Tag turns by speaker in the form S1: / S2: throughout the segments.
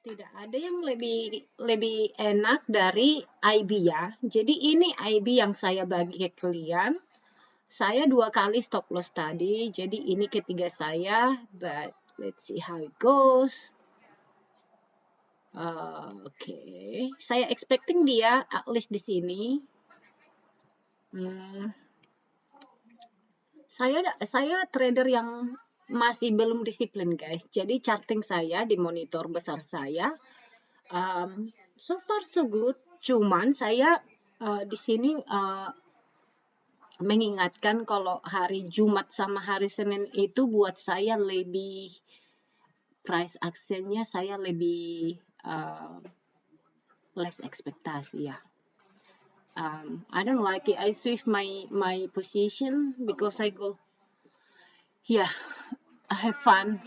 S1: Tidak ada yang lebih enak dari IB ya. Jadi ini IB yang saya bagi ke kalian. Saya 2 kali stop loss tadi. Jadi ini ketiga saya. But let's see how it goes. Oke. Saya expecting dia at least di sini. Saya trader yang masih belum disiplin guys. Jadi charting saya di monitor besar saya so far so good. Cuman saya di sini mengingatkan kalau hari Jumat sama hari Senin itu buat saya lebih price actionnya saya lebih less ekspektasi ya. I don't like it. I switch my position because I go, yeah, I have fun.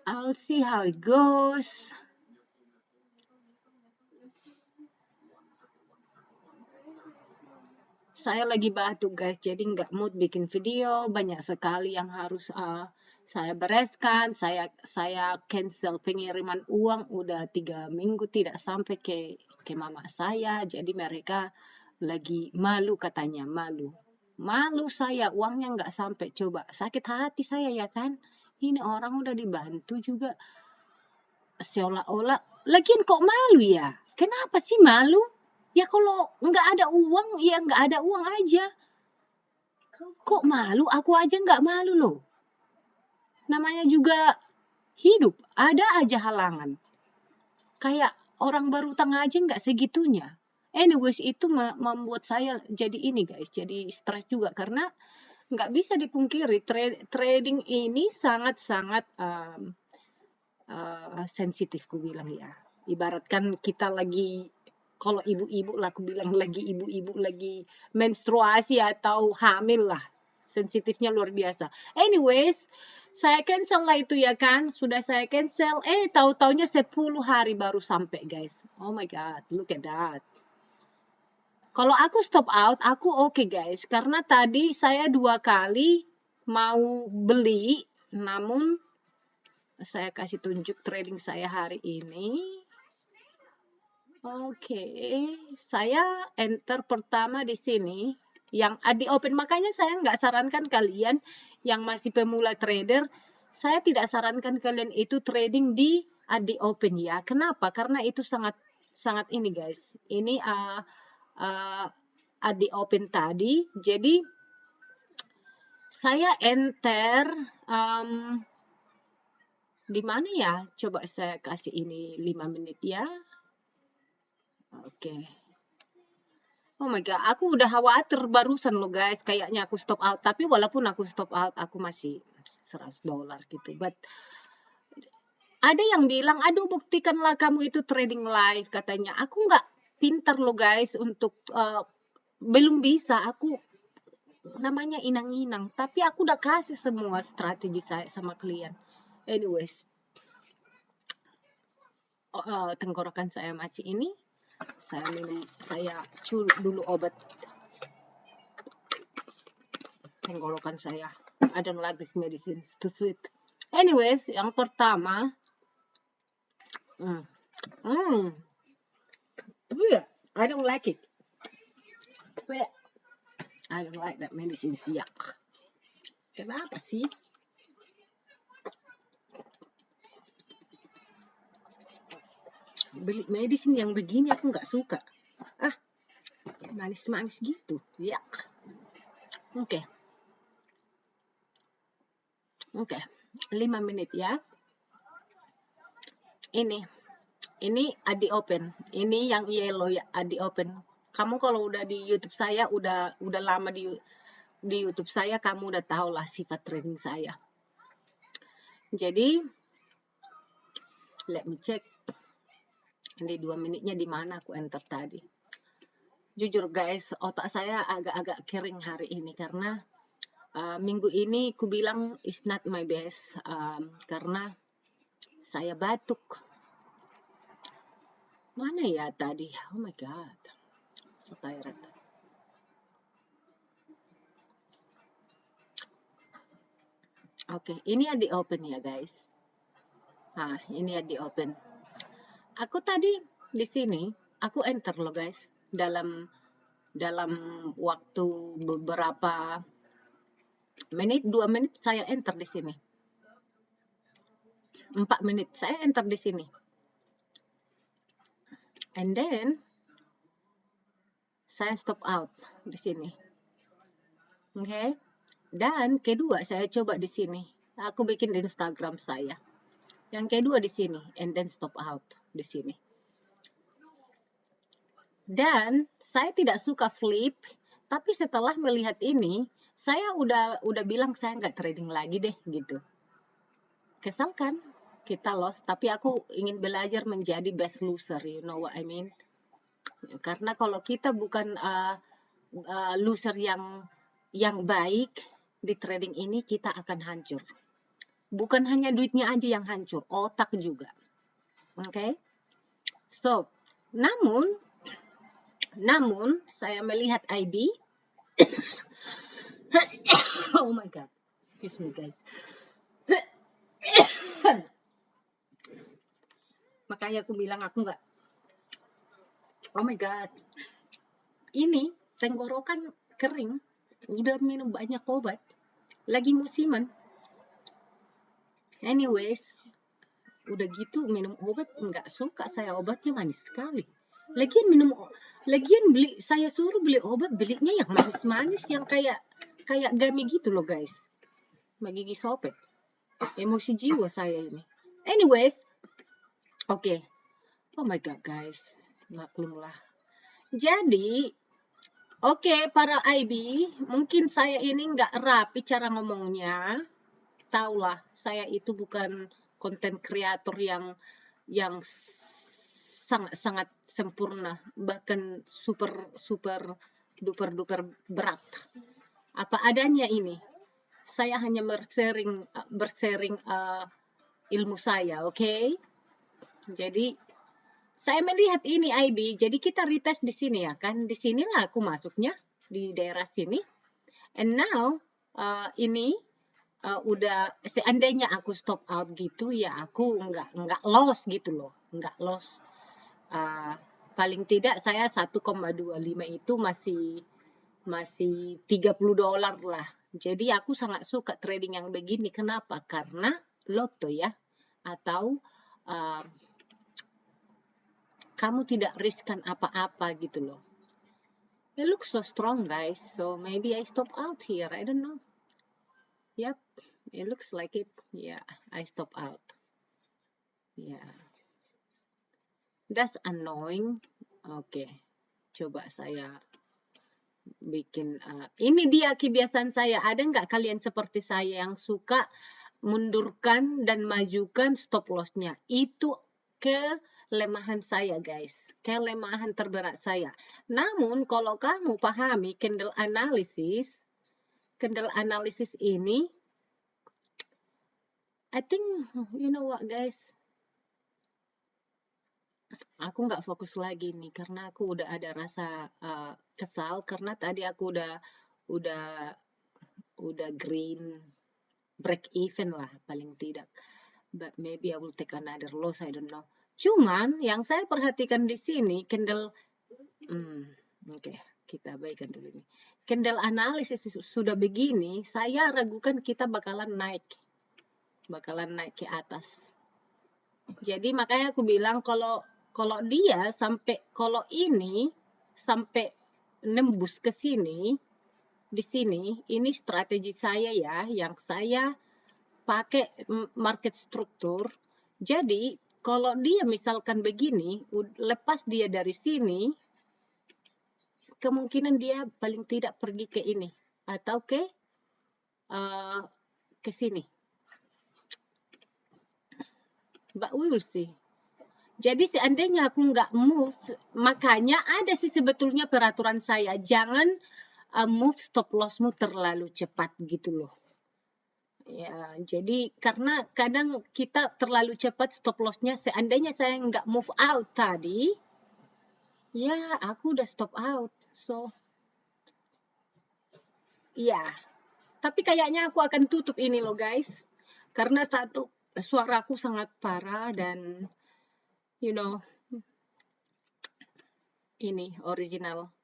S1: I'll see how it goes. Saya lagi batuk guys, jadi nggak mood bikin video. Banyak sekali yang harus saya bereskan. Saya cancel pengiriman uang udah 3 minggu tidak sampai ke mama saya. Jadi mereka lagi malu katanya, malu saya uangnya nggak sampai. Coba sakit hati saya ya kan. Ini orang udah dibantu juga seolah-olah. Lagian kok malu ya? Kenapa sih malu? Ya kalau nggak ada uang, ya nggak ada uang aja. Kok malu? Aku aja nggak malu loh. Namanya juga hidup, ada aja halangan. Kayak orang berutang aja nggak segitunya. Anyways, itu membuat saya jadi ini guys, jadi stres juga. Karena nggak bisa dipungkiri, trading ini sangat-sangat sensitif, ku bilang ya. Ibaratkan kita lagi, kalau ibu-ibu lah, aku bilang lagi ibu-ibu lagi menstruasi atau hamil lah. Sensitifnya luar biasa. Anyways, saya cancel lah itu ya kan. Sudah saya cancel. Tahu-taunya 10 hari baru sampai guys. Oh my god, look at that. Kalau aku stop out, aku oke guys. Karena tadi saya 2 kali mau beli, namun saya kasih tunjuk trading saya hari ini. Oke, saya enter pertama di sini yang di open. Makanya saya nggak sarankan kalian yang masih pemula trader, saya tidak sarankan kalian itu trading di di open ya. Kenapa? Karena itu sangat ini guys. Ini di open tadi. Jadi saya enter di mana ya? Coba saya kasih ini 5 menit ya. Oke. Oh my god, aku udah khawatir barusan loh guys, kayaknya aku stop out. Tapi walaupun aku stop out, aku masih $100 gitu. But ada yang bilang, aduh buktikanlah kamu itu trading live katanya. Aku nggak pintar loh guys untuk belum bisa. Aku namanya inang-inang. Tapi aku udah kasih semua strategi saya sama klien. Anyways, tenggorokan saya masih ini. Saya culuk dulu obat tenggorokan saya. I don't like this medicine, it's too sweet. Anyways, yang pertama, I don't like it. I don't like that medicine, yuck. Kenapa sih? Beli medicine yang begini aku nggak suka. Manis-manis gitu, yuck. Oke, 5 menit ya. Ini adi open. Ini yang yellow ya, adi open. Kamu kalau udah di YouTube saya, udah lama di YouTube saya, kamu udah tahu lah sifat trading saya. Jadi, let me check. Ini 2 menitnya di mana aku enter tadi. Jujur guys, otak saya agak-agak kering hari ini karena minggu ini ku bilang is not my best karena saya batuk. Mana ya tadi? Oh my god, so tired. Oke, ini ya di open ya guys. Nah, ini ya di open. Aku tadi di sini, aku enter loh guys. Dalam waktu beberapa menit, 2 menit saya enter di sini. 4 menit saya enter di sini. And then saya stop out di sini. Oke. Dan kedua saya coba di sini. Aku bikin di Instagram saya. Yang kedua di sini, and then stop out di sini. Dan saya tidak suka flip, tapi setelah melihat ini, saya udah bilang saya nggak trading lagi deh gitu. Kesal kan? Kita lost, tapi aku ingin belajar menjadi best loser, you know what I mean? Karena kalau kita bukan loser yang baik di trading ini, kita akan hancur. Bukan hanya duitnya aja yang hancur, otak juga. Oke? So, namun saya melihat IB. Oh my god. Excuse me guys. Makanya aku bilang aku nggak. Oh my god. Ini tenggorokan kering. Udah minum banyak obat. Lagi musiman. Anyways, udah gitu minum obat nggak suka saya, obatnya manis sekali. Lagian saya suruh beli obat, belinya yang manis-manis yang kayak gami gitu loh guys. Gigi sopet. Emosi jiwa saya ini. Anyways, oke. Oh my god guys, maklumlah. Jadi, oke, para IB, mungkin saya ini nggak rapi cara ngomongnya. Taulah, saya itu bukan konten kreator yang sangat sempurna, bahkan super duper berat. Apa adanya ini. Saya hanya bersharing ilmu saya, oke? Jadi saya melihat ini IB, jadi kita retest di sini ya kan? Di sinilah aku masuknya di daerah sini. And now ini udah seandainya aku stop out gitu ya aku nggak loss gitu loh, nggak loss. Paling tidak saya 1,25 itu masih $30 lah. Jadi aku sangat suka trading yang begini. Kenapa? Karena loto ya, atau kamu tidak riskan apa-apa gitu loh. It looks so strong guys, so maybe I stop out here, I don't know. Yep, it looks like it. Yeah, I stop out. Yeah, that's annoying. Oke, coba saya bikin. Ini dia kebiasaan saya. Ada nggak kalian seperti saya yang suka mundurkan dan majukan stop loss-nya? Itu kelemahan saya guys, kelemahan terberat saya. Namun kalau kamu pahami candle analysis ini, I think, you know what guys, aku nggak fokus lagi nih karena aku udah ada rasa kesal karena tadi aku udah green break even lah paling tidak, but maybe I will take another loss, I don't know. Cuman yang saya perhatikan di sini candle, oke, kita abaikan dulu ini. Candle analisis sudah begini, saya ragukan kita bakalan naik ke atas. Jadi makanya aku bilang kalau dia kalau ini sampai nembus ke sini, di sini, ini strategi saya ya, yang saya pakai market struktur. Jadi kalau dia misalkan begini, lepas dia dari sini, kemungkinan dia paling tidak pergi ke ini atau ke sini. But we will see. Jadi seandainya aku nggak move, makanya ada sih sebetulnya peraturan saya, jangan move stop lossmu terlalu cepat gitu loh. Ya, jadi karena kadang kita terlalu cepat stop lossnya, seandainya saya nggak move out tadi, ya aku udah stop out. So, ya, Tapi kayaknya aku akan tutup ini loh guys. Karena satu, suaraku sangat parah dan you know, ini original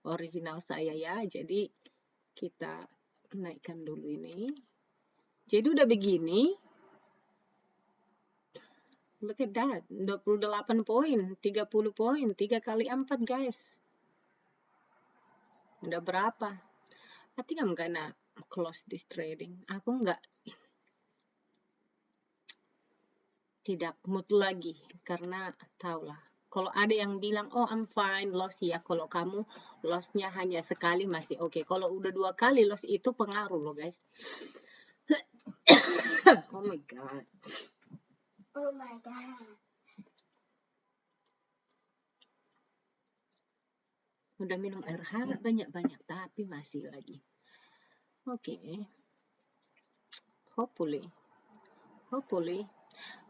S1: saya ya. Jadi kita naikkan dulu ini. Jadi udah begini. Look at that. 28 poin, 30 poin, 3 kali 4 guys. Udah berapa? I think I'm gonna close this trading. Aku tidak mood lagi karena tahulah. Kalau ada yang bilang, oh I'm fine, loss ya. Kalau kamu lossnya hanya sekali masih oke. Kalau udah 2 kali loss itu pengaruh loh guys. Oh my god.
S2: Oh my god.
S1: Udah minum air hangat banyak-banyak tapi masih lagi. Oke. Hopefully.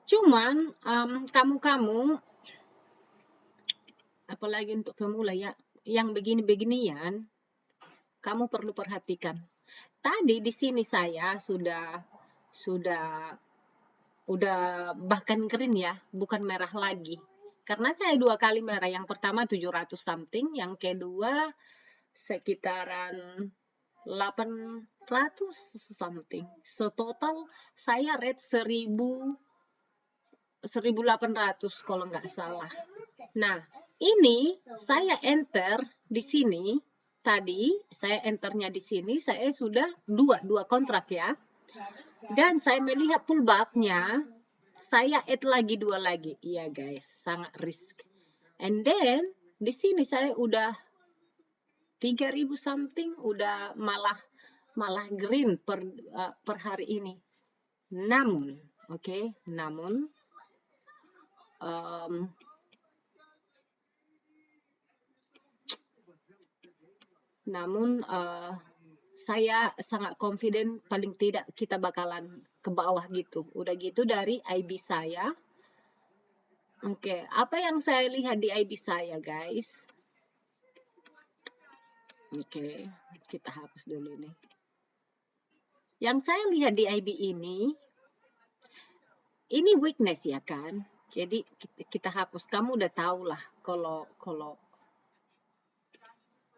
S1: Cuman kamu apalagi untuk pemula ya, yang begini-beginian kamu perlu perhatikan. Tadi di sini saya sudah bahkan green ya, bukan merah lagi. Karena saya 2 kali merah, yang pertama 700 something, yang kedua sekitaran 800 something. So total saya red 1800 kalau nggak salah. Nah, ini saya enter di sini. Tadi saya enternya di sini, saya sudah dua kontrak ya. Dan saya melihat pullbacknya, saya add lagi 2 lagi. Iya guys, sangat risk. And then di sini saya udah 3000 something, udah malah green per hari ini. Namun, saya sangat confident paling tidak kita bakalan ke bawah gitu. Udah gitu dari IB saya. Oke, apa yang saya lihat di IB saya guys? Oke, kita hapus dulu ini. Yang saya lihat di IB ini weakness ya kan? Jadi kita hapus. Kamu udah tahu lah kalau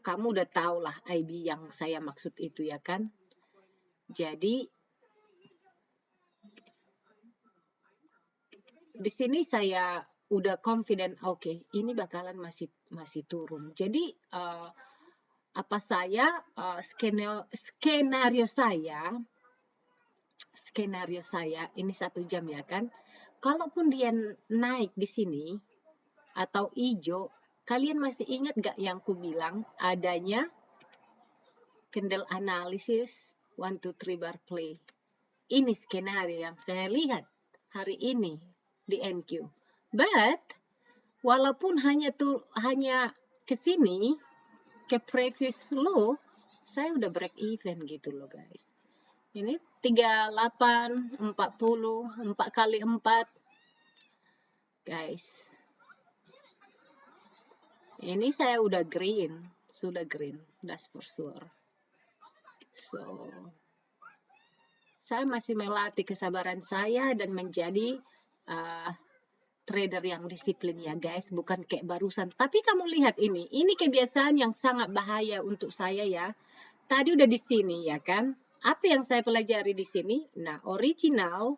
S1: kamu udah tahu lah IB yang saya maksud itu ya kan? Jadi di sini saya udah confident, oke, ini bakalan masih turun. Jadi skenario saya ini 1 jam ya kan. Kalaupun dia naik di sini atau hijau, kalian masih ingat gak yang ku bilang adanya candle analysis 1, 2, 3 bar play. Ini skenario yang saya lihat hari ini di NQ. But walaupun hanya ke sini, ke previous low, saya udah break even gitu loh guys. Ini 38, 40, 4 kali 4. Guys. Ini saya udah green, that's for sure. So, saya masih melatih kesabaran saya dan menjadi trader yang disiplin ya guys, bukan kayak barusan. Tapi kamu lihat ini kebiasaan yang sangat bahaya untuk saya ya. Tadi udah di sini ya kan. Apa yang saya pelajari di sini? Nah, original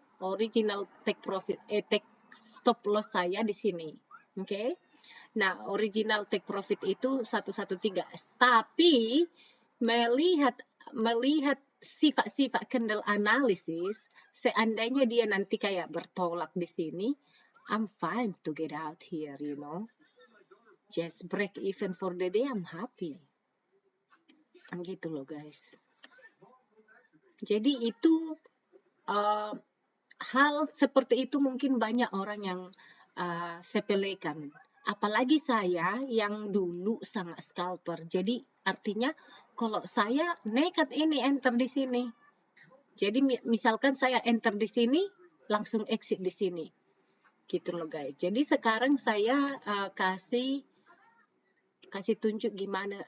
S1: take profit, take stop loss saya di sini. Oke. Nah, original take profit itu 113. Tapi melihat sifat-sifat candle analysis, seandainya dia nanti kayak bertolak di sini, I'm fine to get out here, you know. Just break even for the day, I'm happy. Gitu loh guys. Jadi itu hal seperti itu mungkin banyak orang yang sepelekan. Apalagi saya yang dulu sangat scalper. Jadi artinya kalau saya nekat ini enter di sini. Jadi misalkan saya enter di sini, langsung exit di sini. Gitu loh guys. Jadi sekarang saya kasih tunjuk gimana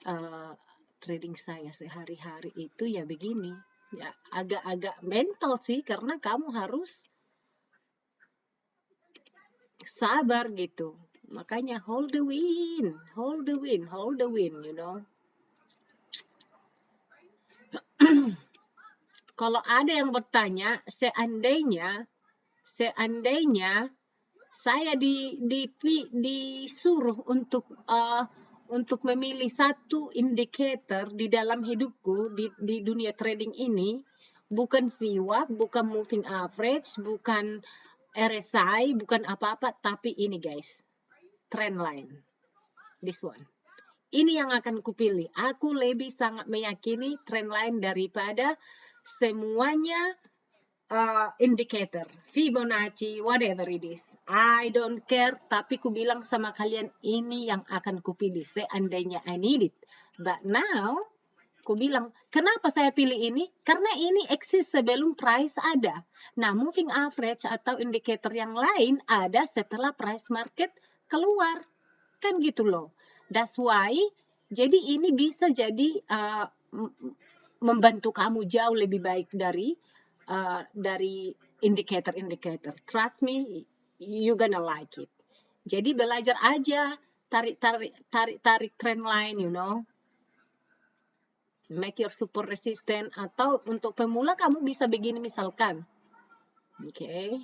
S1: trading saya sehari-hari itu ya begini. Ya, agak-agak mental sih, karena kamu harus sabar gitu. Makanya hold the win, hold the win, hold the win, you know. Kalau ada yang bertanya, seandainya saya disuruh untuk memilih satu indikator di dalam hidupku di dunia trading ini, bukan VWAP, bukan moving average, bukan RSI, bukan apa-apa, tapi ini guys, trend line. This one. Ini yang akan kupilih. Aku lebih sangat meyakini trend line daripada semuanya indicator, Fibonacci, whatever it is. I don't care, tapi ku bilang sama kalian ini yang akan kupilih seandainya I need it. But now, ku bilang, kenapa saya pilih ini? Karena ini eksis sebelum price ada. Nah, moving average atau indikator yang lain ada setelah price market keluar. Kan gitu loh. That's why, jadi ini bisa jadi membantu kamu jauh lebih baik dari indikator-indikator. Trust me, you gonna like it. Jadi belajar aja, tarik trend line, you know. Make your super resistant, atau untuk pemula kamu bisa begini misalkan. Oke.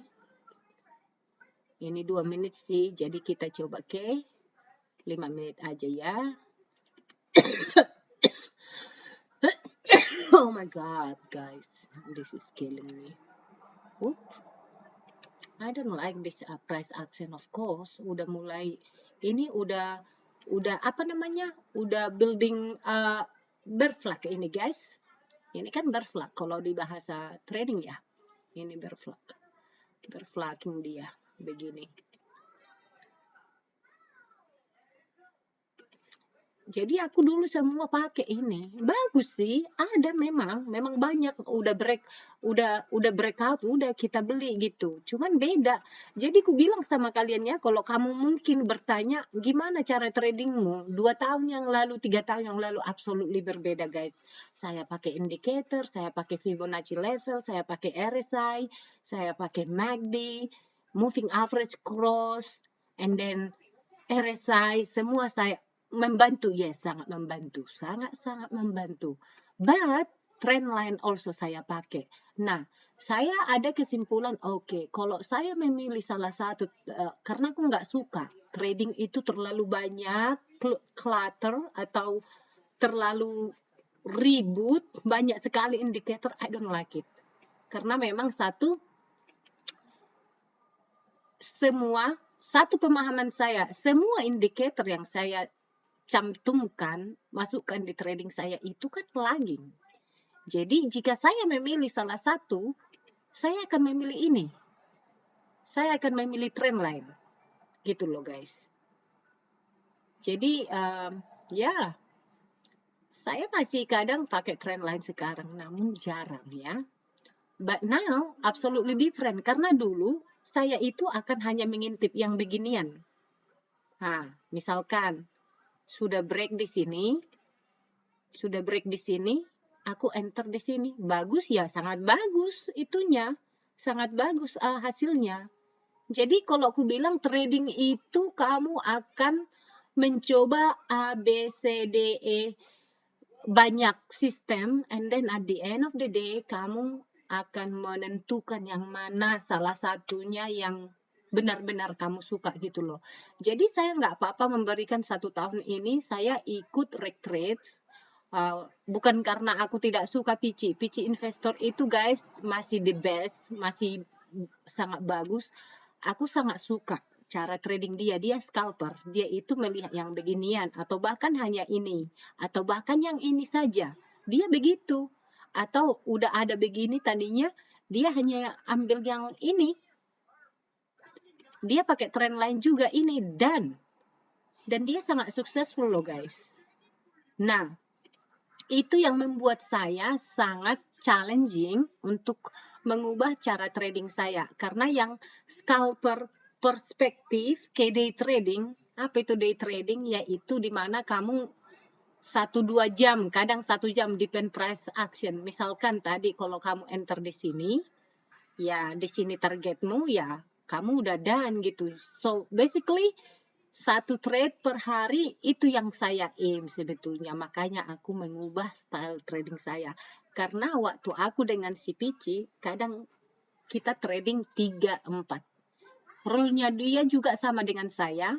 S1: Ini 2 menit sih, jadi kita coba 5 menit aja ya. Oh my god, guys, this is killing me. Oops. I don't like this price action, of course. Udah mulai, ini udah apa namanya? Udah building bear flag ini, guys. Ini kan bear flag kalau di bahasa trading ya. Ini bear flag. Bear flagging dia begini. Jadi aku dulu semua pakai ini. Bagus sih, ada memang banyak udah breakout, udah kita beli gitu. Cuman beda. Jadi aku bilang sama kalian ya, kalau kamu mungkin bertanya gimana cara tradingmu 2 tahun yang lalu, 3 tahun yang lalu, absolutely berbeda guys. Saya pakai indicator, saya pakai Fibonacci level, saya pakai RSI, saya pakai MACD, moving average cross, and then RSI, semua saya membantu, yes, sangat membantu, sangat-sangat membantu. But trend line also saya pakai. Nah, saya ada kesimpulan, oke, kalau saya memilih salah satu, karena aku nggak suka trading itu terlalu banyak clutter atau terlalu ribut, banyak sekali indikator, I don't like it. Karena memang satu pemahaman saya, semua indikator yang saya cantumkan, masukkan di trading saya itu kan lagging. Jadi jika saya memilih salah satu, saya akan memilih ini. Saya akan memilih trend line. Gitu loh guys. Jadi ya, saya masih kadang pakai trend line sekarang, namun jarang ya. But now, absolutely different. Karena dulu, saya itu akan hanya mengintip yang beginian. Nah, misalkan, sudah break di sini, aku enter di sini. Bagus ya, sangat bagus itunya. Sangat bagus hasilnya. Jadi kalau aku bilang trading itu kamu akan mencoba A, B, C, D, E, banyak sistem, and then at the end of the day, kamu akan menentukan yang mana salah satunya yang benar-benar kamu suka gitu loh. Jadi saya nggak apa-apa memberikan 1 tahun ini saya ikut trades. Bukan karena aku tidak suka PC investor itu guys masih the best, masih sangat bagus. Aku sangat suka cara trading dia scalper. Dia itu melihat yang beginian atau bahkan hanya ini atau bahkan yang ini saja. Dia begitu. Atau udah ada begini tadinya dia hanya ambil yang ini. Dia pakai trend line juga ini dan dia sangat successful loh guys. Nah, itu yang membuat saya sangat challenging untuk mengubah cara trading saya. Karena yang scalper perspektif ke day trading, apa itu day trading? Yaitu di mana kamu 1-2 jam, kadang 1 jam, depend price action. Misalkan tadi kalau kamu enter di sini, ya di sini targetmu, ya kamu udah done gitu. So basically 1 trade per hari itu yang saya aim sebetulnya. Makanya aku mengubah style trading saya. Karena waktu aku dengan si Pici, kadang kita trading 3-4. Rule-nya dia juga sama dengan saya.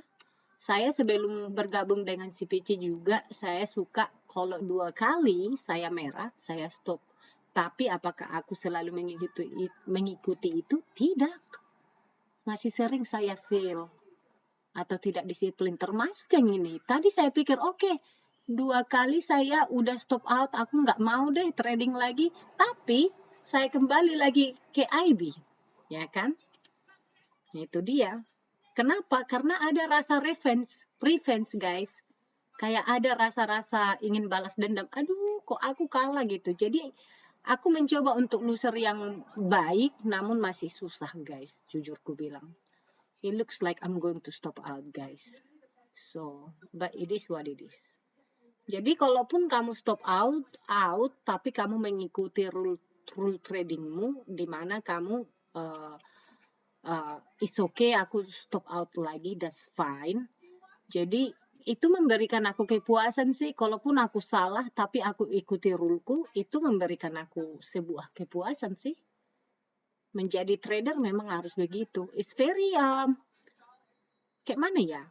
S1: Saya sebelum bergabung dengan si Pici juga, saya suka kalau 2 kali saya merah, saya stop. Tapi apakah aku selalu mengikuti itu? Tidak. Masih sering saya fail atau tidak disiplin, termasuk yang ini. Tadi saya pikir, oke, 2 kali saya udah stop out, aku nggak mau deh trading lagi. Tapi saya kembali lagi ke IB, ya kan? Itu dia. Kenapa? Karena ada rasa revenge guys. Kayak ada rasa-rasa ingin balas dendam. Aduh, kok aku kalah gitu. Jadi aku mencoba untuk loser yang baik, namun masih susah guys, jujur ku bilang. It looks like I'm going to stop out guys. So, but it is what it is. Jadi kalaupun kamu stop out, tapi kamu mengikuti rule tradingmu, di mana kamu it's okay, aku stop out lagi, that's fine. Jadi itu memberikan aku kepuasan sih, kalaupun aku salah tapi aku ikuti ruleku, itu memberikan aku sebuah kepuasan sih. Menjadi trader memang harus begitu. It's very kayak mana ya?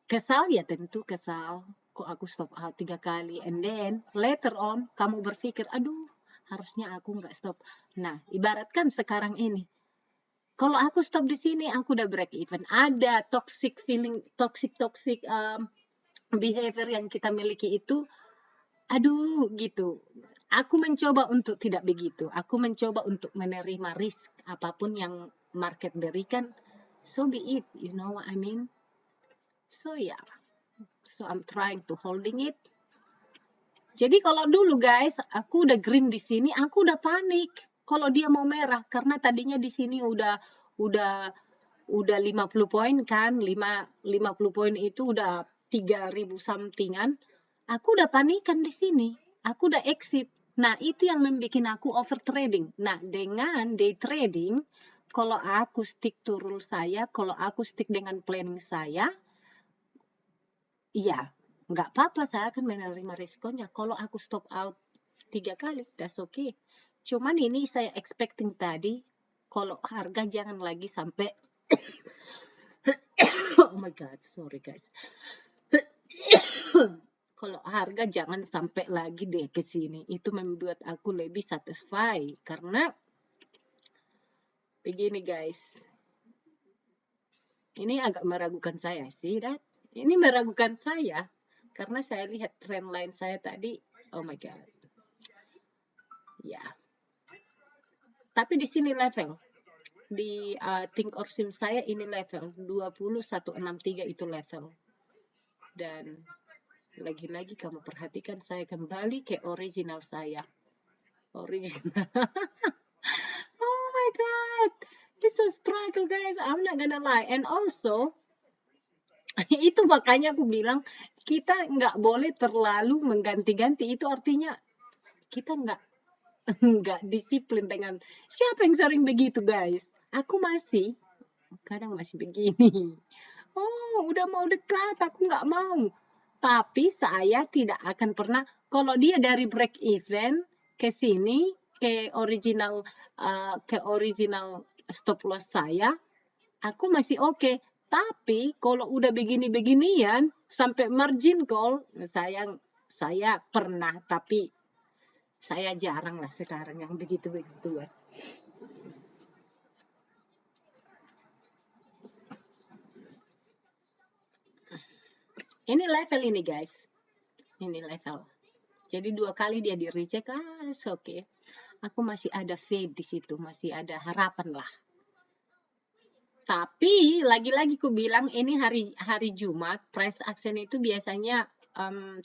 S1: Kesal ya, tentu kesal. Kok aku stop out 3 kali, and then later on kamu berpikir, aduh harusnya aku nggak stop. Nah, ibaratkan sekarang ini, kalau aku stop di sini, aku udah break even. Ada toxic feeling, toxic behavior yang kita miliki itu, aduh gitu. Aku mencoba untuk tidak begitu. Aku mencoba untuk menerima risk apapun yang market berikan. So be it, you know what I mean? So yeah, so I'm trying to holding it. Jadi kalau dulu guys, aku udah green di sini, aku udah panik kalau dia mau merah, karena tadinya di sini udah 50 poin kan, 50 poin itu udah 3.000 something-an. Aku udah panikan di sini, aku udah exit. Nah, itu yang membuat aku over trading. Nah, dengan day trading, kalau aku stick to rule saya, kalau aku stick dengan planning saya, iya, nggak apa-apa, saya akan menerima risikonya. Kalau aku stop out 3 kali, that's okay. Cuman ini saya expecting tadi, kalau harga jangan lagi sampai oh my god, sorry guys. Kalau harga jangan sampai lagi deh ke sini. Itu membuat aku lebih satisfied karena begini guys. Ini agak meragukan saya sih, Dad. Ini meragukan saya karena saya lihat trend line saya tadi. Oh my god. Ya. Tapi di sini level. Di Think or Swim saya ini level 20163 itu level. Dan lagi-lagi kamu perhatikan, saya kembali ke original saya. Original. Oh my god. This is a struggle guys. I'm not gonna lie. And also, itu makanya aku bilang, kita nggak boleh terlalu mengganti-ganti. Itu artinya kita nggak disiplin dengan siapa yang sering begitu guys. Aku masih kadang masih begini. Oh, udah mau dekat, aku nggak mau. Tapi saya tidak akan pernah, kalau dia dari break even ke sini, ke original stop loss saya, aku masih oke. Tapi kalau udah begini-beginian, sampai margin call, saya pernah, tapi saya jarang lah sekarang yang begitu-begitu. Ini level ini guys. Ini level. Jadi 2 kali dia di reject, oke. Aku masih ada faith di situ, masih ada harapan lah. Tapi lagi-lagi ku bilang ini hari Jumat, price action itu biasanya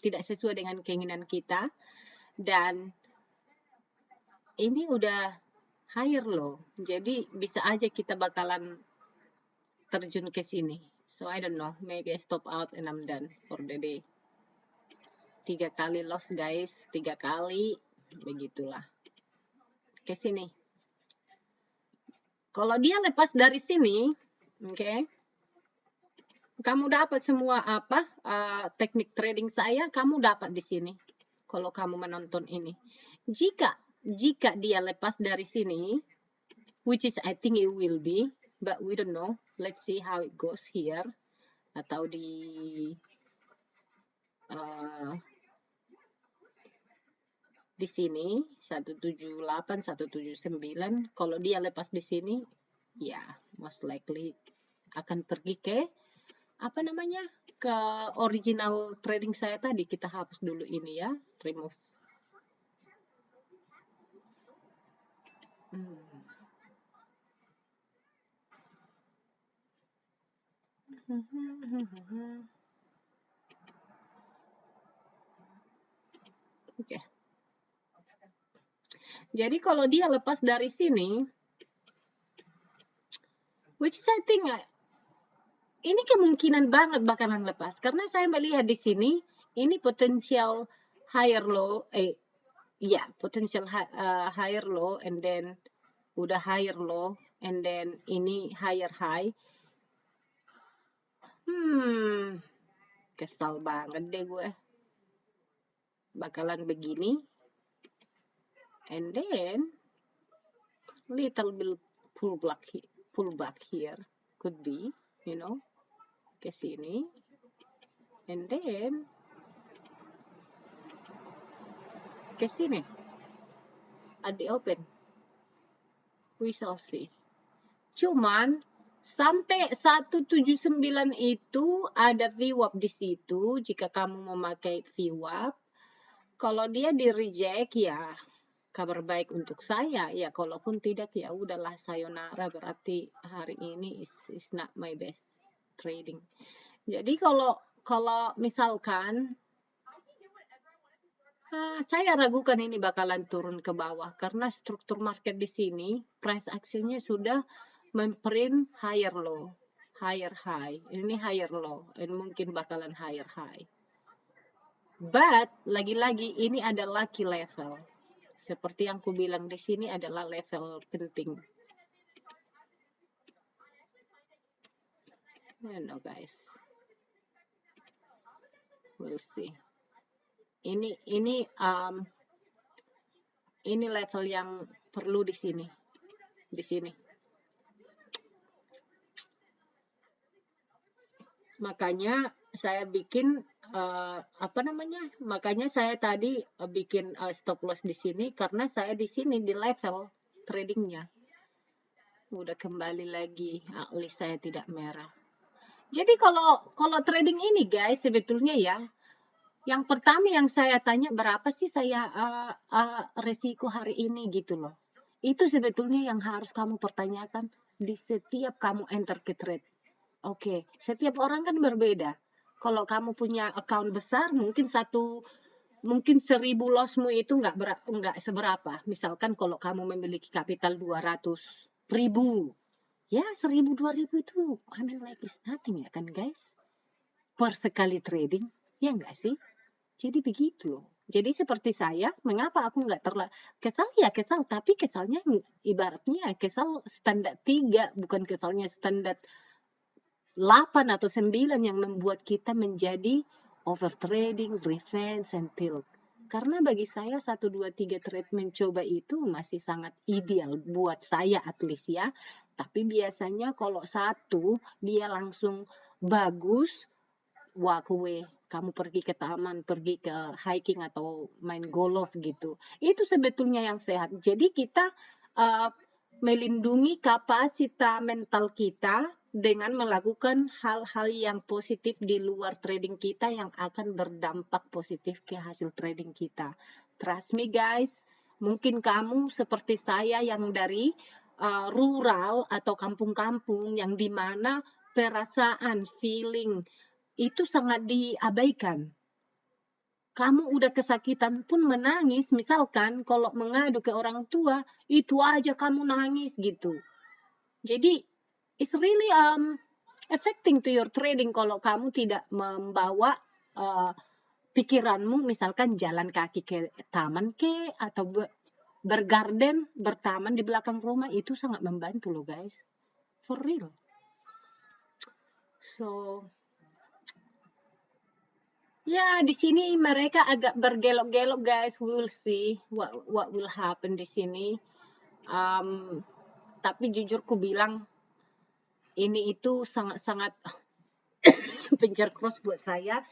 S1: tidak sesuai dengan keinginan kita. Dan ini udah higher low. Jadi bisa aja kita bakalan terjun ke sini. So I don't know, maybe I stop out and I'm done for the day. 3 kali loss guys, 3 kali, begitulah. Ke sini. Kalau dia lepas dari sini, oke, kamu dapat semua teknik trading saya, kamu dapat di sini. Kalau kamu menonton ini, jika dia lepas dari sini, which is I think it will be, but we don't know. Let's see how it goes here. Atau di sini 178, 179. Kalau dia lepas di sini, ya most likely akan pergi ke apa namanya, ke original trading saya tadi. Kita hapus dulu ini ya, remove. Oke. Jadi kalau dia lepas dari sini, which is I think ini kemungkinan banget bakalan lepas, karena saya melihat di sini ini potensial higher low, potential higher low, and then udah higher low, and then ini higher high. Kesal banget deh gue. Bakalan begini, and then little bit pull back here could be, you know, ke sini, and then ke sini at the open. We shall see. Cuman sampai 179 itu ada VWAP di situ. Jika kamu memakai VWAP, kalau dia di reject, ya kabar baik untuk saya. Ya kalaupun tidak, ya udahlah, sayonara, berarti hari ini is not my best trading. Jadi kalau misalkan saya ragukan ini bakalan turun ke bawah, karena struktur market di sini price actionnya sudah memprint higher low, higher high. Ini higher low, dan mungkin bakalan higher high. But lagi-lagi ini adalah key level. Seperti yang ku bilang di sini adalah level penting. I don't know guys. We'll see. Ini level yang perlu di sini. Di sini. Makanya saya bikin makanya saya tadi bikin stop loss di sini, karena saya di sini di level tradingnya udah kembali lagi, at least saya tidak merah. Jadi kalau trading ini guys, sebetulnya ya, yang pertama yang saya tanya, berapa sih saya resiko hari ini gitu loh. Itu sebetulnya yang harus kamu pertanyakan di setiap kamu enter ke trade. Oke, setiap orang kan berbeda. Kalau kamu punya account besar, mungkin 1000 lossmu itu nggak seberapa. Misalkan kalau kamu memiliki kapital 200.000, ya 1000, 2000 itu, I mean like it's nothing ya kan guys, per sekali trading, ya nggak sih? Jadi begitu loh. Jadi seperti saya, mengapa aku nggak kesal? Ya kesal, tapi kesalnya ibaratnya kesal standar 3, bukan kesalnya standar 8 atau 9 yang membuat kita menjadi overtrading, revenge, and tilt. Karena bagi saya 1, 2, 3 trade mencoba itu masih sangat ideal buat saya at least ya. Tapi biasanya kalau 1 dia langsung bagus, walkway, kamu pergi ke taman, pergi ke hiking atau main golf gitu. Itu sebetulnya yang sehat. Jadi kita melindungi kapasitas mental kita dengan melakukan hal-hal yang positif di luar trading kita yang akan berdampak positif ke hasil trading kita. Trust me guys, mungkin kamu seperti saya yang dari rural atau kampung-kampung yang dimana perasaan, feeling itu sangat diabaikan. Kamu udah kesakitan pun menangis, misalkan kalau mengadu ke orang tua, itu aja kamu nangis gitu. Jadi it's really affecting to your trading kalau kamu tidak membawa pikiranmu misalkan jalan kaki ke taman ke atau bergarden, bertaman di belakang rumah, itu sangat membantu loh guys. For real. So ya, di sini mereka agak bergelok-gelok guys. We will see what will happen di sini. Tapi jujur ku bilang ini itu sangat-sangat pencar cross buat saya.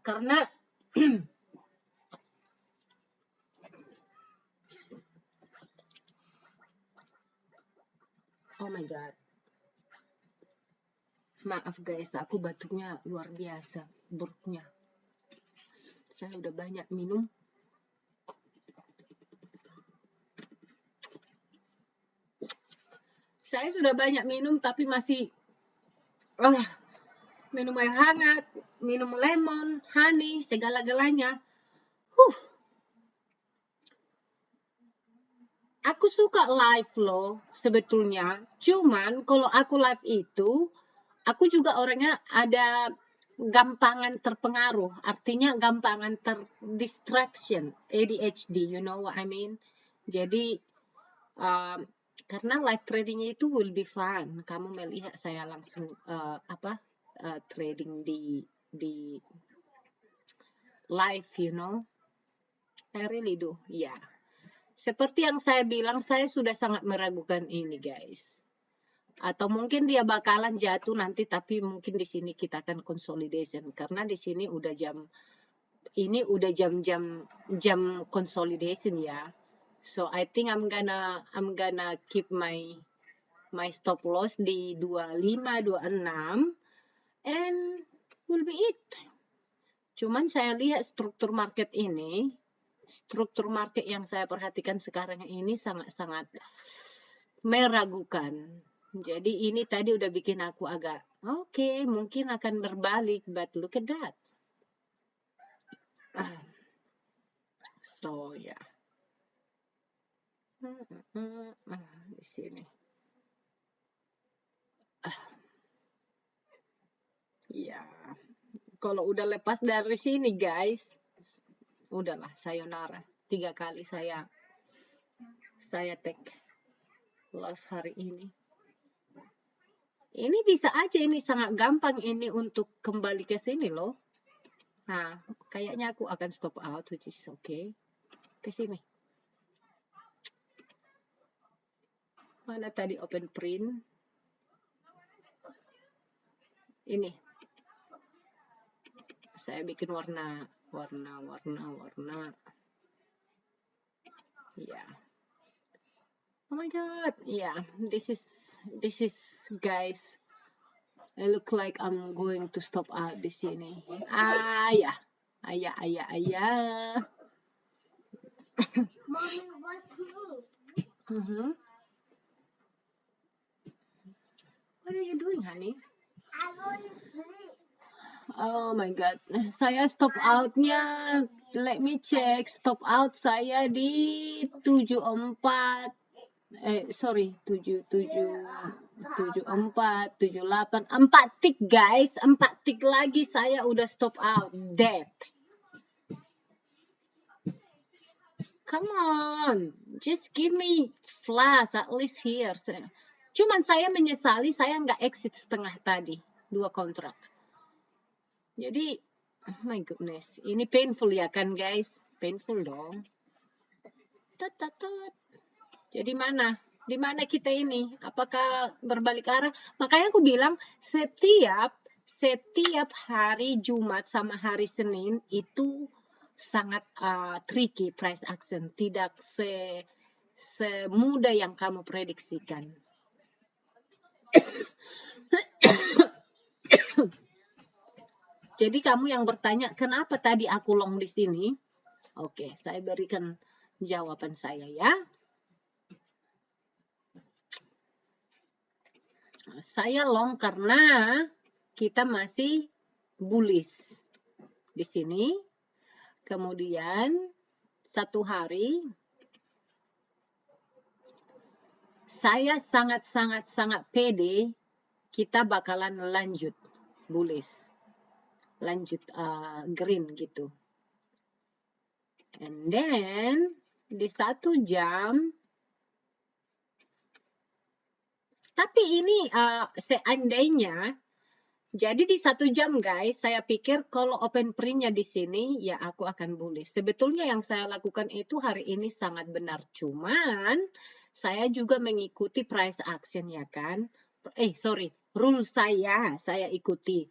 S1: Karena oh my god. Maaf guys, aku batuknya luar biasa buruknya. Saya udah banyak minum. Saya sudah banyak minum tapi masih minum air hangat, minum lemon, honey, segala-galanya. Aku suka live loh sebetulnya. Cuman kalau aku live itu, aku juga orangnya ada gampangan terpengaruh. Artinya gampangan terdistraction, ADHD, you know what I mean? Jadi karena live tradingnya itu will be fun. Kamu melihat saya langsung trading di live, you know. I really do, ya. Yeah. Seperti yang saya bilang, saya sudah sangat meragukan ini, guys. Atau mungkin dia bakalan jatuh nanti, tapi mungkin di sini kita akan consolidation karena di sini udah jam consolidation ya. So I think I'm gonna keep my stop loss di 25, 26 and will be it. Cuman saya lihat struktur market yang saya perhatikan sekarang ini sangat-sangat meragukan. Jadi ini tadi udah bikin aku agak oke, mungkin akan berbalik, but look at that. So ya. Di sini. Ya. Kalau udah lepas dari sini guys, udahlah sayonara. 3 kali saya take loss hari ini. Ini bisa aja, ini sangat gampang ini untuk kembali ke sini loh. Nah, kayaknya aku akan stop out, which is okay. Ke sini. Mana tadi open print? Ini. Saya bikin warna. Ya. Oh my god. Yeah, this is guys. I look like I'm going to stop out di sini. Ayah.
S2: Mommy, what's me?
S1: What are you doing, honey?
S2: I want to sleep.
S1: Oh my god. Saya stop outnya. Let me check. Stop out saya di 74. 74, 78, 4 tick guys, 4 tick lagi saya udah stop out, dead. Come on, just give me flash at least here. Cuman saya menyesali saya nggak exit setengah tadi, 2 kontrak. Jadi, oh my goodness, ini painful ya kan guys, painful dong. Jadi di mana kita ini? Apakah berbalik arah? Makanya aku bilang setiap hari Jumat sama hari Senin itu sangat tricky price action, tidak semudah yang kamu prediksikan. Jadi kamu yang bertanya kenapa tadi aku long di sini? Oke, saya berikan jawaban saya ya. Saya long karena kita masih bullish di sini. Kemudian satu hari saya sangat pede kita bakalan lanjut bullish, lanjut green gitu. And then di 1 jam, tapi ini seandainya, jadi di 1 jam guys, saya pikir kalau open print-nya di sini, ya aku akan bullish. Sebetulnya yang saya lakukan itu hari ini sangat benar, cuman saya juga mengikuti price action ya kan. Rule saya ikuti.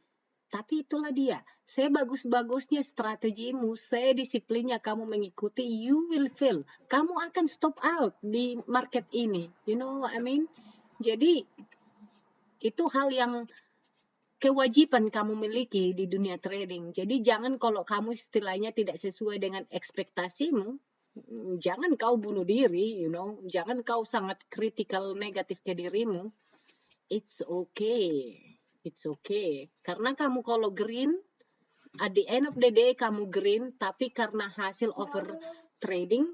S1: Tapi itulah dia, saya bagus-bagusnya strategimu, saya disiplinnya kamu mengikuti, you will fail. Kamu akan stop out di market ini. You know what I mean? Jadi, itu hal yang kewajiban kamu miliki di dunia trading. Jadi, jangan kalau kamu istilahnya tidak sesuai dengan ekspektasimu, jangan kau bunuh diri, you know. Jangan kau sangat kritikal negatif ke dirimu. It's okay. It's okay. Karena kamu kalau green, at the end of the day kamu green, tapi karena hasil over trading,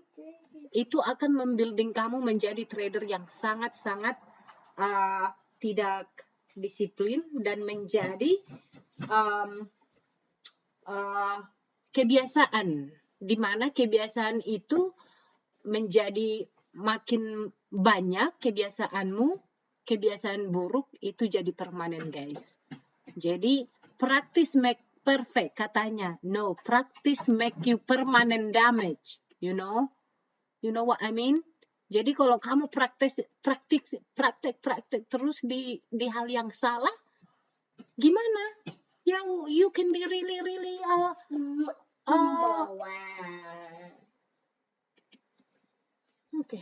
S1: itu akan membuilding kamu menjadi trader yang sangat-sangat tidak disiplin dan menjadi kebiasaan, di mana kebiasaan itu menjadi makin banyak kebiasaanmu, kebiasaan buruk itu jadi permanen guys. Jadi practice make perfect katanya. No, practice make you permanent damage. You know what I mean? Jadi kalau kamu praktek terus di hal yang salah, gimana? You can be really okay,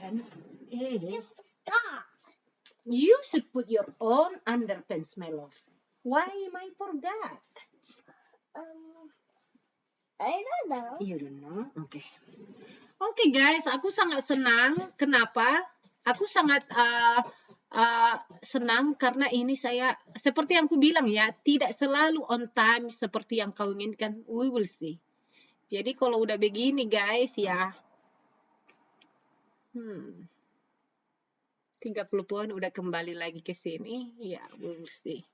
S1: you should put your own underpants, my love. Why am I forgot?
S2: I don't know.
S1: You don't know? Okay. Okay guys, aku sangat senang. Kenapa? Aku sangat senang karena ini saya, seperti yang aku bilang ya, tidak selalu on time seperti yang kau inginkan. We will see. Jadi kalau udah begini guys ya, 30 poin udah kembali lagi ke sini, ya we will see.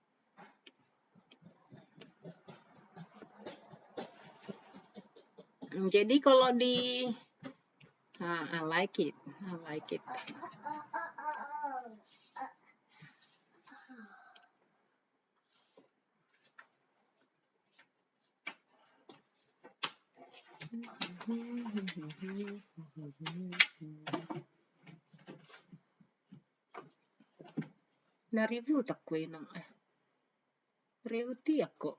S1: Jadi kalau di I like it. Na-review takwe ng review ako.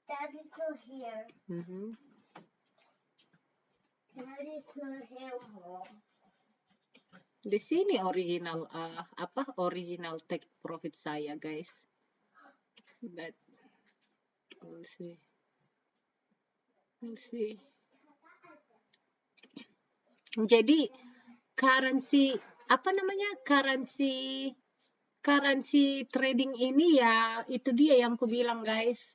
S2: Daddy's not here. Daddy's not here, Mom.
S1: Di sini original original take profit saya guys. But we'll see. Jadi currency trading ini ya itu dia yang aku bilang guys.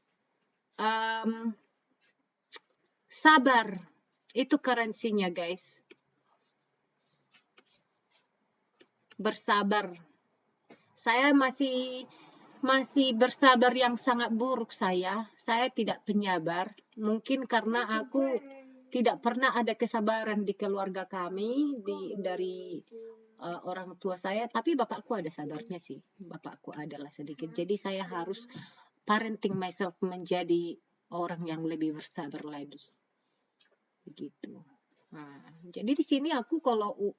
S1: Sabar itu currency-nya guys. Bersabar. Saya masih bersabar yang sangat buruk saya tidak penyabar. Mungkin karena aku tidak pernah ada kesabaran di keluarga kami, dari orang tua saya, tapi bapakku ada sabarnya sih. Bapakku adalah sedikit. Jadi saya harus parenting myself menjadi orang yang lebih bersabar lagi. Begitu. Nah, jadi di sini aku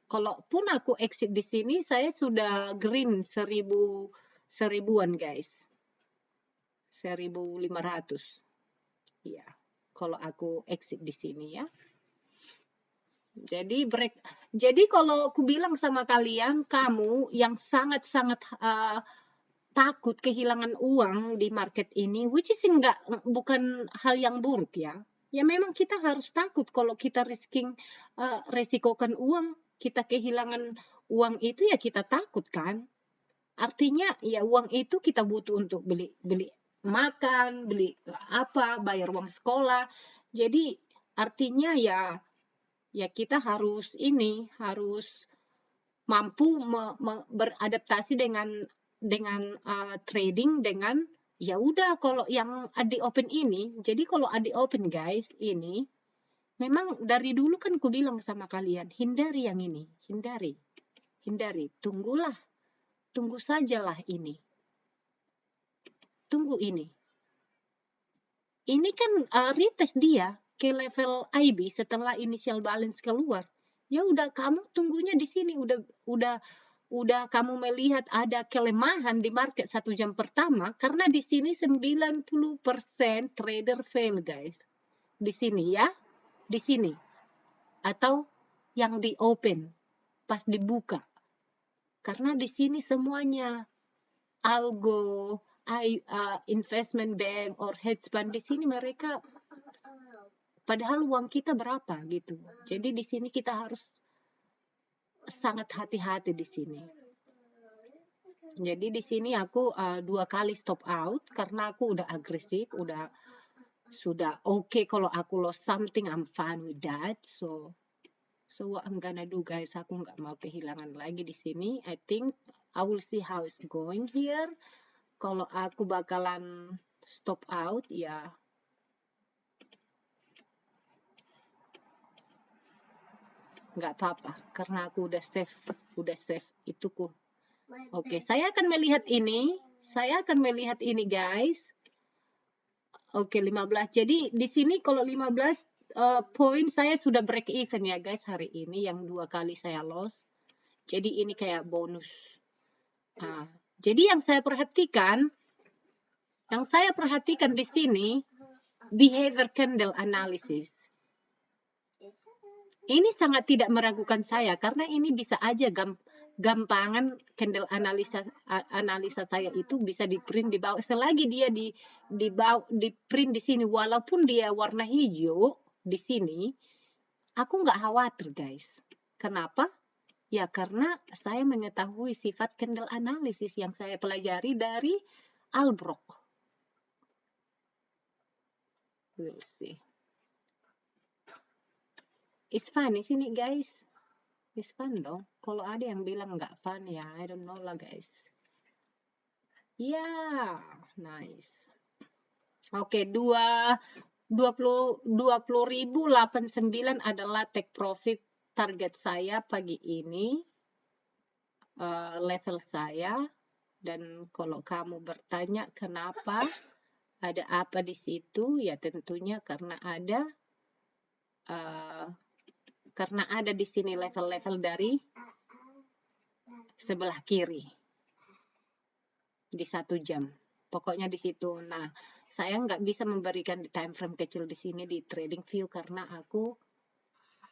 S1: kalaupun aku exit di sini, saya sudah green 1000-an guys. 1500. Iya. Kalau aku exit di sini ya. Jadi kalau aku bilang sama kalian, kamu yang sangat-sangat takut kehilangan uang di market ini, which is bukan hal yang buruk ya. Ya memang kita harus takut kalau kita resikokan uang, kita kehilangan uang itu ya kita takut kan. Artinya ya uang itu kita butuh untuk beli makan, beli bayar uang sekolah. Jadi artinya ya kita harus mampu beradaptasi dengan trading dengan ya udah kalau yang adi open ini. Jadi kalau adi open guys ini memang dari dulu kan ku bilang sama kalian hindari yang ini, hindari, tunggu sajalah ini, tunggu ini. Ini kan retest dia ke level IB setelah initial balance keluar. Ya udah kamu tunggunya di sini udah kamu melihat ada kelemahan di market 1 jam pertama karena di sini 90% trader fail guys. Di sini ya, di sini atau yang di open pas dibuka. Karena di sini semuanya algo, investment bank or hedge fund di sini mereka padahal uang kita berapa gitu. Jadi di sini kita harus sangat hati-hati di sini. Jadi di sini aku 2 kali stop out karena aku udah agresif, sudah oke kalau aku lost something I'm fine with that. So what I'm gonna do guys, aku nggak mau kehilangan lagi di sini. I think I will see how it's going here. Kalau aku bakalan stop out ya nggak apa-apa karena aku udah save ituku. Oke, saya akan melihat ini guys. Oke, 15. Jadi di sini kalau 15 poin saya sudah break even ya guys hari ini yang 2 kali saya loss. Jadi ini kayak bonus. Jadi yang saya perhatikan di sini behavior candle analysis. Ini sangat tidak meragukan saya karena ini bisa aja gampangan candle analisa saya itu bisa di print di bawah. Selagi dia di print di sini walaupun dia warna hijau di sini, aku nggak khawatir guys. Kenapa? Ya karena saya mengetahui sifat candle analysis yang saya pelajari dari Albrook. We'll see. It's fun, isn't it guys? It's fun dong. Kalau ada yang bilang nggak fun ya, I don't know lah guys. Yeah, nice. Oke, 20.089 adalah take profit target saya pagi ini. Level saya. Dan kalau kamu bertanya kenapa, ada apa di situ? Ya tentunya karena ada di sini level-level dari sebelah kiri di 1 jam. Pokoknya di situ. Nah, saya nggak bisa memberikan di time frame kecil di sini di trading view karena aku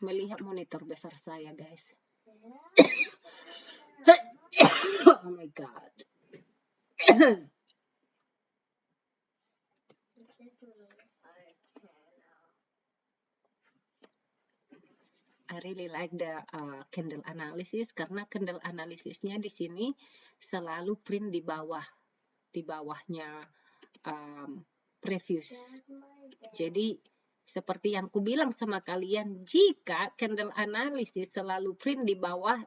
S1: melihat monitor besar saya, guys. Oh my god. I really like the candle analysis karena candle analisisnya di sini selalu print di bawahnya previous. Jadi seperti yang ku bilang sama kalian, jika candle analisis selalu print di bawah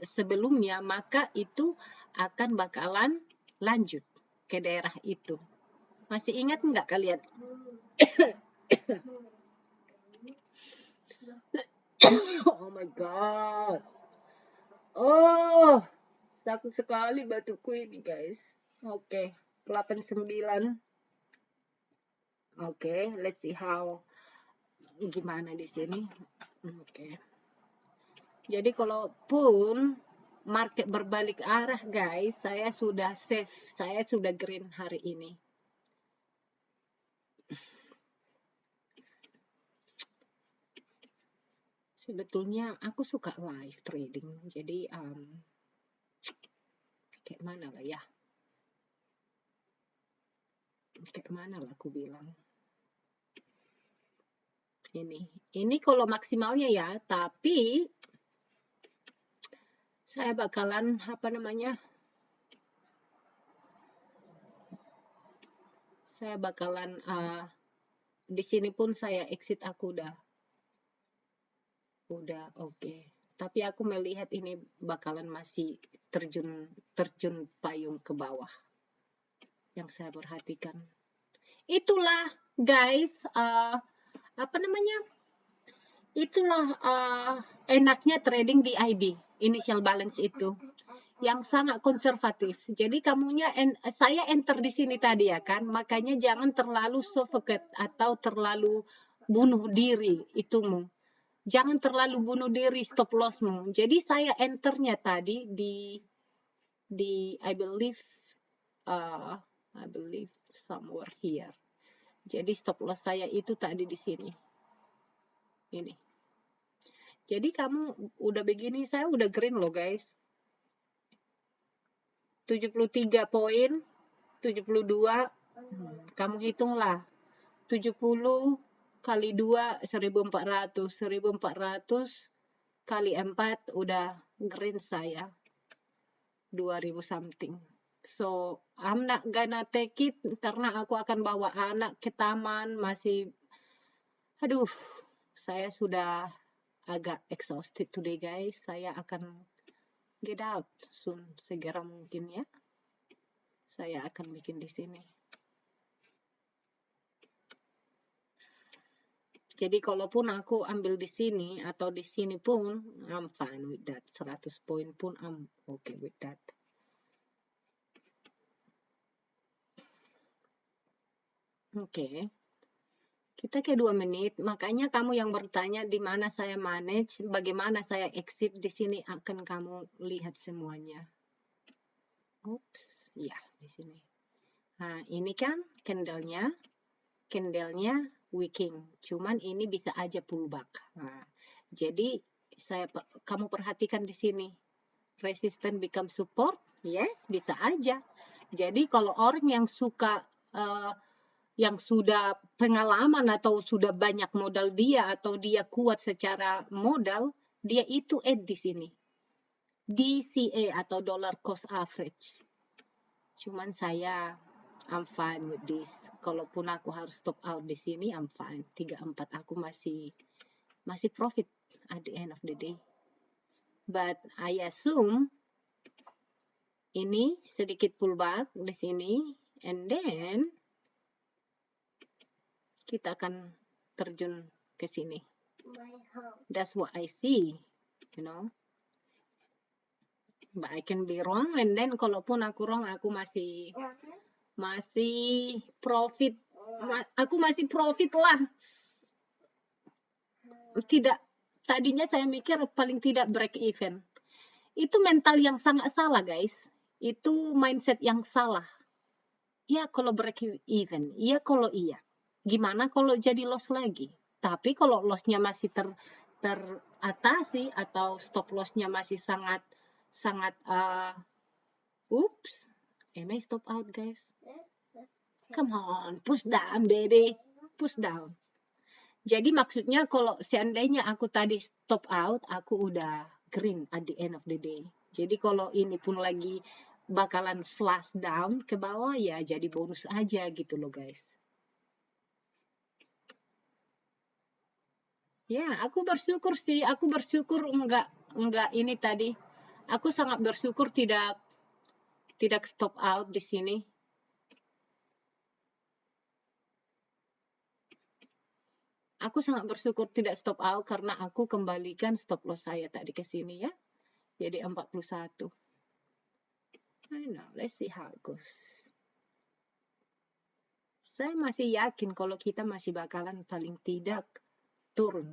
S1: sebelumnya, maka itu akan bakalan lanjut ke daerah itu. Masih ingat nggak kalian? Oh my god. Oh, sakit sekali batuku ini guys. Oke, 89. Oke, let's see how gimana di sini. Oke. Jadi kalaupun market berbalik arah guys, saya sudah safe, saya sudah green hari ini. Sebetulnya aku suka live trading, jadi kayak mana lah ya? Kayak mana lah aku bilang? Ini kalau maksimalnya ya, tapi saya bakalan saya bakalan di sini pun saya exit, aku udah oke. Tapi aku melihat ini bakalan masih terjun payung ke bawah. Yang saya perhatikan. Itulah guys, apa namanya? Itulah enaknya trading di IB, initial balance itu. Yang sangat konservatif. Jadi saya enter di sini tadi ya kan, makanya jangan terlalu suffocate atau terlalu bunuh diri itumu. Jangan terlalu bunuh diri stop lossmu. Jadi saya enternya tadi di I believe somewhere here. Jadi stop loss saya itu tadi di sini. Ini. Jadi kamu udah begini, saya udah green loh guys. 73 poin, 72, kamu hitunglah. 70 kali 2, 1400. 1400 kali 4, udah green saya. 2000 something. So, I'm not gonna take it, karena aku akan bawa anak ke taman, masih, aduh, saya sudah agak exhausted today guys. Saya akan get out soon, segera mungkin ya. Saya akan bikin di sini. Jadi kalaupun aku ambil di sini atau di sini pun, I'm fine with that. 100 poin pun I'm okay with that. Oke. Kita ke 2 menit. Makanya kamu yang bertanya di mana saya manage, bagaimana saya exit, di sini akan kamu lihat semuanya. Oops, ya di sini. Nah, ini kan candlenya wicking. Cuman ini bisa aja pullback. Nah, jadi kamu perhatikan di sini. Resistance become support, yes, bisa aja. Jadi kalau orang yang suka yang sudah pengalaman atau sudah banyak modal dia atau dia kuat secara modal, dia itu di sini. DCA atau dollar cost average. Cuman saya I'm fine with this. Kalaupun aku harus stop out di sini, I'm fine. 34 aku masih profit at the end of the day. But I assume ini sedikit pullback di sini, and then kita akan terjun ke sini. That's what I see, you know. But I can be wrong, and then kalaupun aku wrong, aku masih profit. Aku masih profit lah. Tidak, tadinya saya mikir paling tidak break even. Itu mental yang sangat salah guys. Itu mindset yang salah. Ya kalau break even, iya kalau iya. Gimana kalau jadi loss lagi? Tapi kalau lossnya masih teratasi atau stop lossnya masih sangat am I stop out guys? Come on, push down baby, push down. Jadi maksudnya kalau seandainya aku tadi stop out, aku udah green at the end of the day. Jadi kalau ini pun lagi bakalan flash down ke bawah, ya jadi bonus aja gitu loh guys. Ya, aku bersyukur sih. Aku bersyukur enggak ini tadi. Aku sangat bersyukur tidak stop out di sini. Aku sangat bersyukur tidak stop out karena aku kembalikan stop loss saya tadi ke sini ya. Jadi 41. I know, let's see how it goes. Saya masih yakin kalau kita masih bakalan paling tidak turun.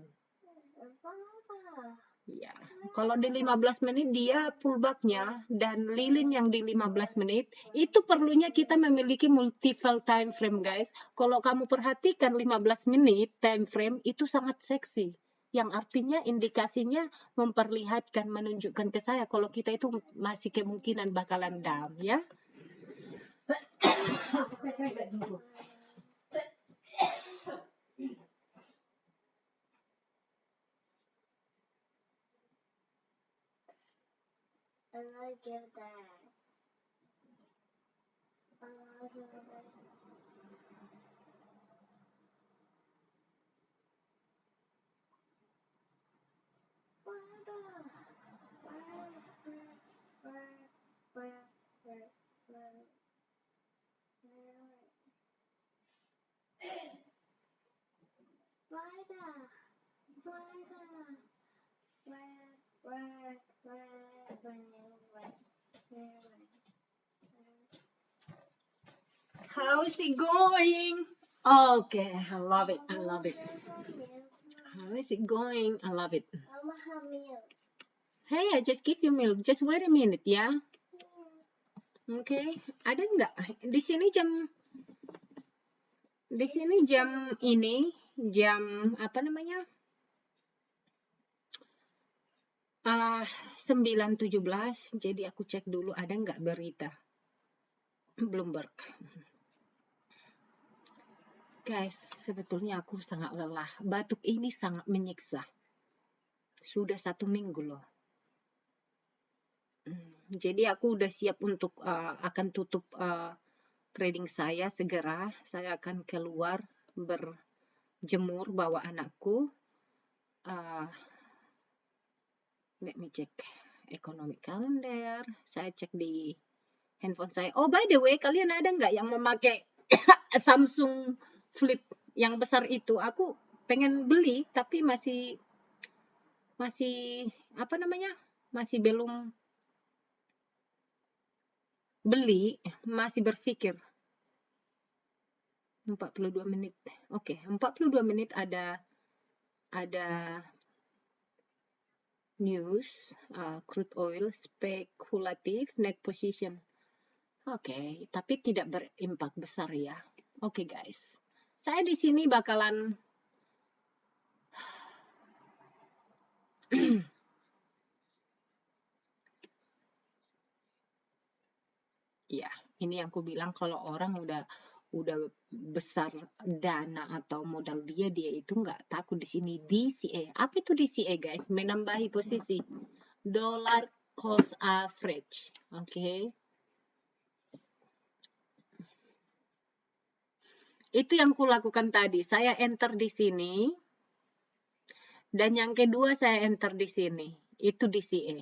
S1: Ya, kalau di 15 menit dia pullbacknya dan lilin yang di 15 menit itu perlunya kita memiliki multiple time frame guys. Kalau kamu perhatikan 15 menit time frame itu sangat seksi. Yang artinya indikasinya memperlihatkan, menunjukkan ke saya kalau kita itu masih kemungkinan bakalan down ya.
S2: And I give that. Why do
S1: How's it going? Okay, I love it. I love it. How is it going? I love it. Hey, I just give you milk. Just wait a minute ya. Okay. Ada nggak? Di sini jam ini jam apa namanya? 9:17. Jadi aku cek dulu ada nggak berita Bloomberg. Guys, sebetulnya aku sangat lelah. Batuk ini sangat menyiksa. Sudah 1 minggu loh. Jadi aku udah siap untuk akan tutup trading saya segera. Saya akan keluar berjemur bawa anakku. Let me check economic calendar. Saya cek di handphone saya. Oh, by the way, kalian ada nggak yang memakai Samsung Flip yang besar itu? Aku pengen beli tapi masih apa namanya? Masih belum beli, masih berpikir. 42 menit. Oke, 42 menit ada news, crude oil spekulatif net position. Oke, tapi tidak berimpak besar ya. Oke, guys. Saya di sini bakalan ya, ini yang aku bilang kalau orang udah besar dana atau modal dia itu nggak takut di sini. DCA. Apa itu DCA, guys? Menambahi posisi. Dollar cost average. Oke. Itu yang kulakukan tadi. Saya enter di sini. Dan yang kedua saya enter di sini. Itu DCA.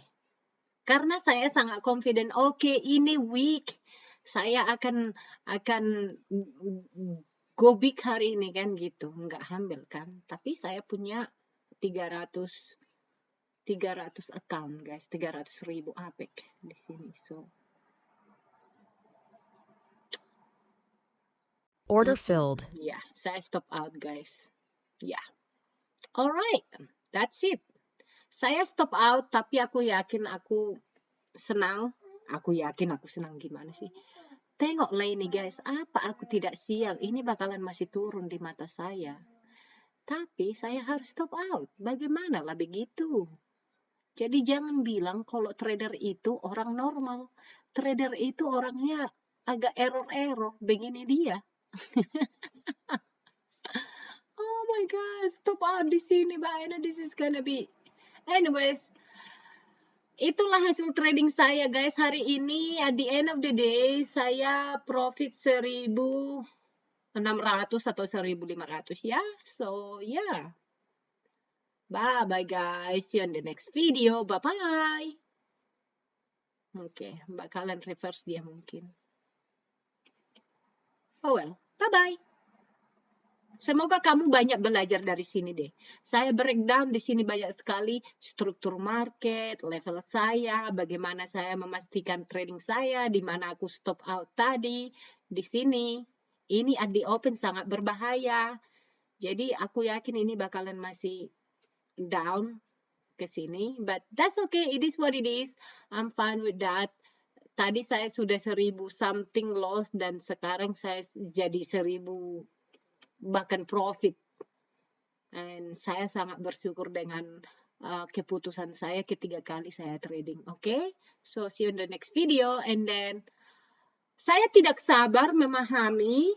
S1: Karena saya sangat confident. Oke, ini week. Saya akan go big hari ini kan gitu. Nggak humble kan. Tapi saya punya 300 account, guys. 300.000 APEC di sini. So
S3: order filled.
S1: ya, saya stop out, guys. Ya. Alright, that's it. Saya stop out, tapi aku yakin aku senang. Aku yakin aku senang gimana sih? Tengoklah ini, guys. Apa aku tidak sial? Ini bakalan masih turun di mata saya. Tapi saya harus stop out. Bagaimana lah begitu? Jadi jangan bilang kalau trader itu orang normal. Trader itu orangnya agak error-error. Begini dia. Oh my God, stop out di sini, but I know this is gonna be. Anyways, itulah hasil trading saya, guys, hari ini. At the end of the day, saya profit 1.600 atau 1.500 ya. So, yeah. Bye-bye, guys. See you on the next video. Bye-bye. Oke, bakalan reverse dia mungkin. Oh well, bye-bye. Semoga kamu banyak belajar dari sini deh. Saya breakdown di sini banyak sekali struktur market, level saya, bagaimana saya memastikan trading saya, di mana aku stop out tadi, di sini. Ini at the open sangat berbahaya. Jadi aku yakin ini bakalan masih down ke sini, but that's okay. It is what it is. I'm fine with that. Tadi saya sudah 1.000 something loss dan sekarang saya jadi 1.000 bahkan profit. And saya sangat bersyukur dengan keputusan saya ketiga kali saya trading. Okay? So see you in the next video. And then saya tidak sabar memahami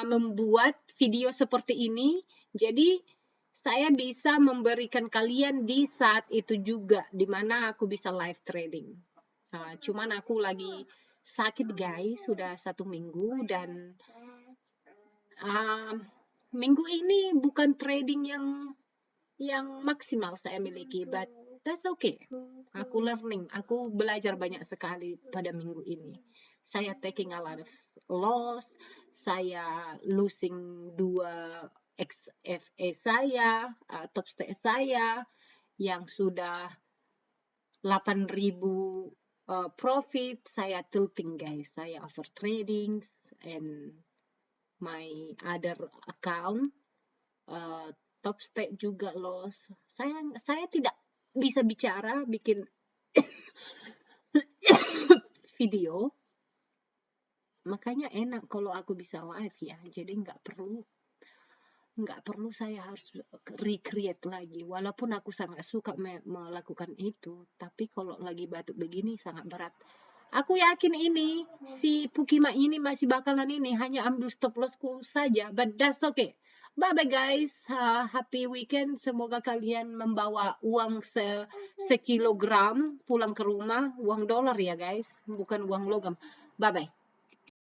S1: membuat video seperti ini. Jadi saya bisa memberikan kalian di saat itu juga, di mana aku bisa live trading. Cuman aku lagi sakit, guys, sudah 1 minggu dan minggu ini bukan trading yang yang maksimal saya miliki, but that's okay. Aku learning, aku belajar banyak sekali pada minggu ini. Saya taking a lot of loss, saya losing 2 XFA saya, top stake saya yang sudah 8.000 profit, saya tilting guys, saya over trading, and my other account top stake juga loss. Saya tidak bisa bicara, bikin video, makanya enak kalau aku bisa live ya, jadi nggak perlu saya harus recreate lagi, walaupun aku sangat suka melakukan itu, tapi kalau lagi batuk begini sangat berat. Aku yakin ini si Pukima ini masih bakalan ini, hanya ambil stop lossku saja, but that's okay. Bye bye guys, happy weekend, semoga kalian membawa uang sekilogram pulang ke rumah, uang dolar ya guys, bukan uang logam. Bye bye.